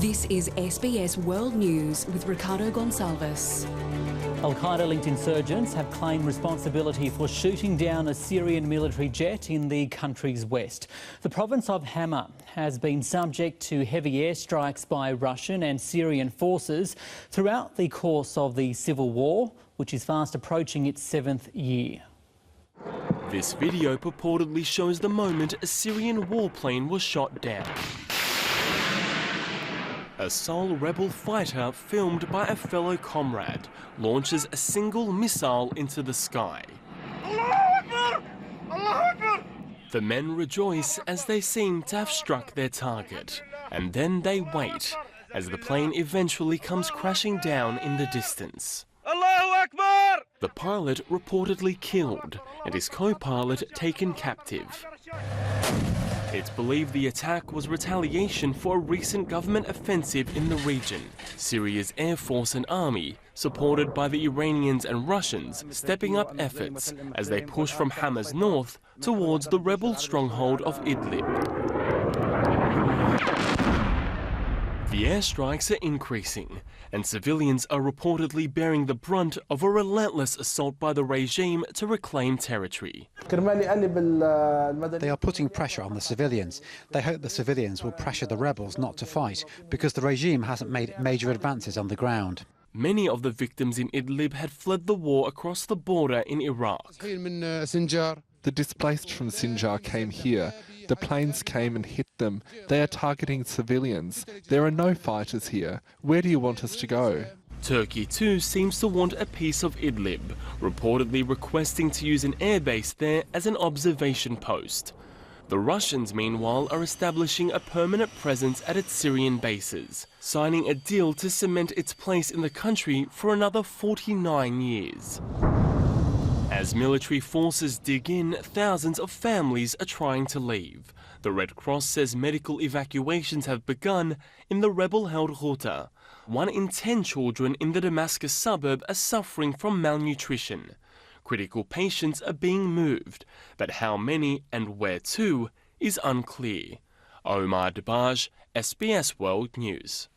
This is SBS World News with Ricardo Gonçalves. Al-Qaeda-linked insurgents have claimed responsibility for shooting down a Syrian military jet in the country's west. The province of Hama has been subject to heavy airstrikes by Russian and Syrian forces throughout the course of the civil war, which is fast approaching its 7th year. This video purportedly shows the moment a Syrian warplane was shot down. A sole rebel fighter, filmed by a fellow comrade, launches a single missile into the sky. The men rejoice as they seem to have struck their target, and then they wait as the plane eventually comes crashing down in the distance. The pilot reportedly killed and his co-pilot taken captive. It's believed the attack was retaliation for a recent government offensive in the region. Syria's Air Force and Army, supported by the Iranians and Russians, stepping up efforts as they push from Hama's north towards the rebel stronghold of Idlib. The airstrikes are increasing, and civilians are reportedly bearing the brunt of a relentless assault by the regime to reclaim territory. They are putting pressure on the civilians. They hope the civilians will pressure the rebels not to fight, because the regime hasn't made major advances on the ground. Many of the victims in Idlib had fled the war across the border in Iraq. The displaced from Sinjar came here. The planes came and hit them. They are targeting civilians. There are no fighters here. Where do you want us to go? Turkey too seems to want a piece of Idlib, reportedly requesting to use an airbase there as an observation post. The Russians, meanwhile, are establishing a permanent presence at its Syrian bases, signing a deal to cement its place in the country for another 49 years. As military forces dig in, thousands of families are trying to leave. The Red Cross says medical evacuations have begun in the rebel-held Ghouta. 1 in 10 children in the Damascus suburb are suffering from malnutrition. Critical patients are being moved, but how many and where to is unclear. Omar Dabaj, SBS World News.